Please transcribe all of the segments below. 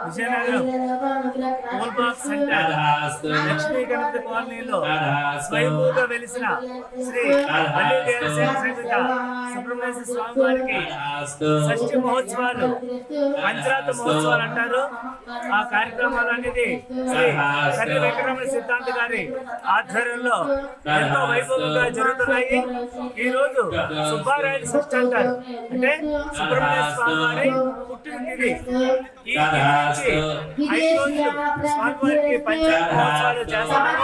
విజయనగరం లక్ష్మీ గణపతి కాలనీలో స్వయంభూగా వెలిసిన శ్రీ వల్లి దేవసేన సమేత సుబ్రహ్మణ్య స్వామి వారికి షష్ఠి మహోత్సవాలు, పంచరాత్ర మహోత్సవాలు అంటారు. ఆ కార్యక్రమాలు అనేది శ్రీ కర్రి వెంకటరమణ సిద్ధాంతి గారి ఆధ్వర్యంలో ఎంతో వైభవంగా జరుగుతున్నాయి. ఈ రోజు సుబ్బారాయుడు షష్ఠి అంటారు, అంటే సుబ్రహ్మణ్య స్వామి వారి పుట్టిన తిథి. ఈ నుంచి 5 రోజులు స్వామివారికి పంచాయతీ మహోత్సవాలు చేస్తున్నారు.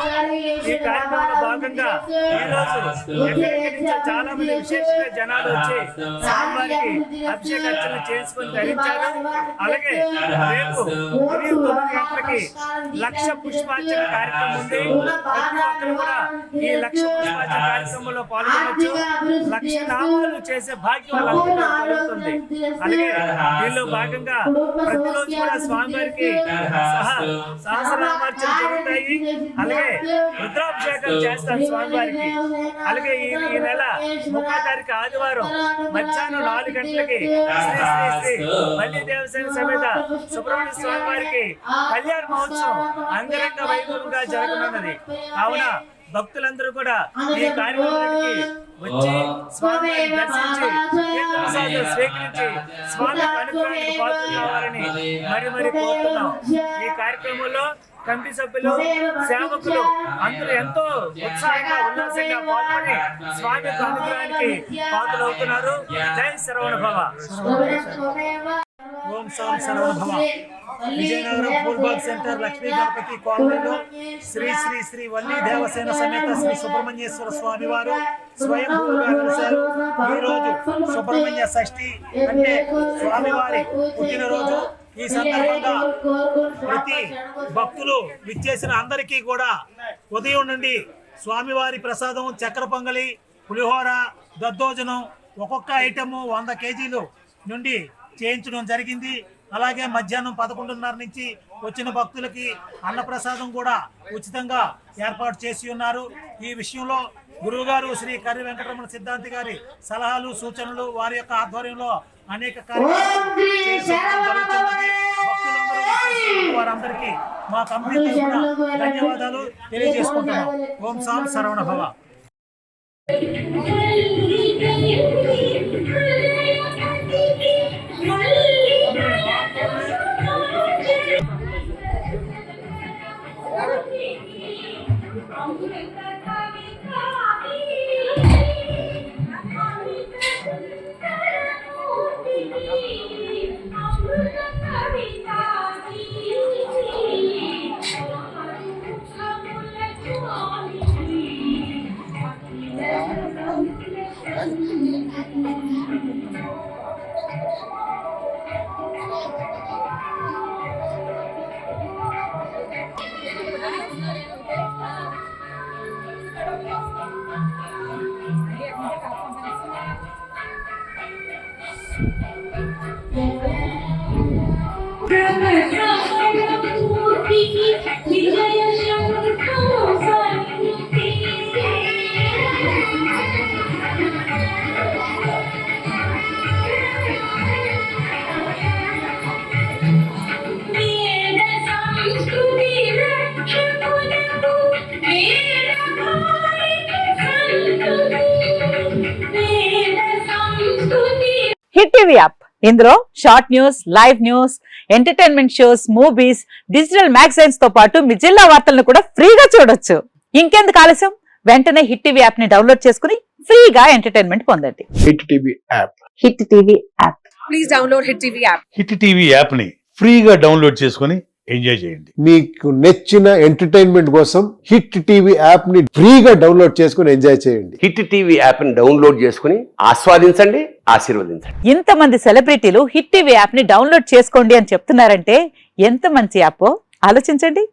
ఈ కార్యక్రమంలో భాగంగా ఈ రోజు ఎక్కడెక్కడి నుంచో చాలా మంది విశేషంగా జనాలు వచ్చి స్వామివారికి అభిషేకార్చన చేసుకుని ధరించారు. అలాగే రేపు ఉదయం 9 గంటలకి 1,00,000 పుష్పార్చన కార్యక్రమం ఉంది. ప్రతి ఒక్కరు కూడా ఈ 1,00,000 పుష్పార్చన కార్యక్రమంలో పాల్గొనవచ్చు. 1,00,000 నామాలు చేసే భాగ్యం వాళ్ళందరికీ కలుగుతుంది. అలాగే దీనిలో భాగంగా ప్రతిరోజు కూడా స్వామివారికి సహస్రనామార్చన జరుగుతాయి. అలాగే రుద్రాభిషేకం చేస్తారు స్వామివారికి. అలాగే ఈ నెల 30వ తారీఖు ఆదివారం మధ్యాహ్నం 4 గంటలకి శ్రీ శ్రీ శ్రీ వల్లి దేవసేన సమేత సుబ్రహ్మణ్య స్వామి వారికి కళ్యాణ మహోత్సవం అంగరంగ వైభవంగా జరగనున్నది. కావున భక్తులందరూ కూడా ఈ కార్యక్రమానికి వచ్చి స్వామిని దర్శించి తీర్థప్రసాదాలు స్వీకరించి స్వామి అనుగ్రహానికి పాత్రలు కావాలని మరి కోరుతున్నాం. ఈ కార్యక్రమంలో కమిటీ సభ్యులు, సేవకులు అందరూ ఎంతో ఉత్సాహంగా ఉల్లాసంగా పాల్గొని స్వామి అనుగ్రహానికి పాత్రలు అవుతున్నారు. జై శ్రవణ భవ. ఓం సాం శ్రవణ భవ. విజయనగరం పూల్బాగ్ సెంటర్ లక్ష్మీ గణపతి కాలనీలో శ్రీ శ్రీ శ్రీ వల్లి దేవసేన సమేత శ్రీ సుబ్రహ్మణ్యేశ్వర స్వామి వారు స్వయంభూగా వెలిశారు. ఈ రోజు సుబ్రహ్మణ్య షష్ఠి అంటే స్వామివారి పుట్టినరోజు. ఈ సందర్భంగా ప్రతి భక్తులు విచ్చేసిన అందరికీ కూడా ఉదయం నుండి స్వామివారి ప్రసాదం చక్కెర పొంగలి, పులిహోర, దద్దోజనం ఒక్కొక్క ఐటము 100 కేజీలు నుండి చేయించడం జరిగింది. అలాగే మధ్యాహ్నం 11:30 నుంచి వచ్చిన భక్తులకి అన్నప్రసాదం కూడా ఉచితంగా ఏర్పాటు చేసి ఉన్నారు. ఈ విషయంలో గురువుగారు శ్రీ కర్రి వెంకటరమణ సిద్ధాంతి గారి సలహాలు, సూచనలు, వారి యొక్క ఆధ్వర్యంలో అనేక కార్యక్రమాలు జరుగుతున్నది. భక్తులందరూ వారందరికీ మా కంపెనీ తరఫున ధన్యవాదాలు తెలియజేసుకుంటున్నాం. ఓం సాం శ్రవణ భవ. హిట్ టీవీ యాప్, ఇందులో short news, live news, entertainment shows, movies, digital magazines తో పాటు మీ జిల్లా వార్తలను కూడా ఫ్రీగా చూడొచ్చు. ఇంకెందుకు ఆలస్యం, వెంటనే హిట్ టీవీ యాప్ ని డౌన్లోడ్ చేసుకుని ఫ్రీగా ఎంటర్టైన్మెంట్ పొందండి. Hit TV app. Hit TV app. Please download hit TV app. Hit TV app ని ఫ్రీగా డౌన్లోడ్ చేసుకుని ఎంజాయ్ చేయండి. మీకు నచ్చిన ఎంటర్టైన్మెంట్ కోసం హిట్ టీవీ యాప్ ని ఫ్రీగా డౌన్లోడ్ చేసుకుని ఎంజాయ్ చేయండి. హిట్ టీవీ యాప్ ని డౌన్లోడ్ చేసుకుని ఆస్వాదించండి, ఆశీర్వదించండి. ఇంతమంది సెలబ్రిటీలు హిట్ టీవీ యాప్ ని డౌన్లోడ్ చేసుకోండి అని చెప్తున్నారంటే ఎంత మంచి యాప్ ఆలోచించండి.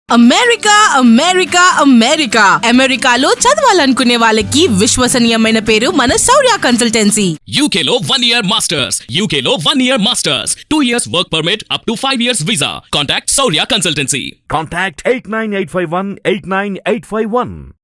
అమెరికా అమెరికా అమెరికా అమెరికాలో చదవాలనుకునే వాళ్ళకి విశ్వసనీయమైన పేరు మన శౌర్య కన్సల్టెన్సీ. UK లో 1 year masters, UK లో 1 year masters, 2 years work permit up to 5 years visa. Contact Shaurya Consultancy. Contact 89851 89851.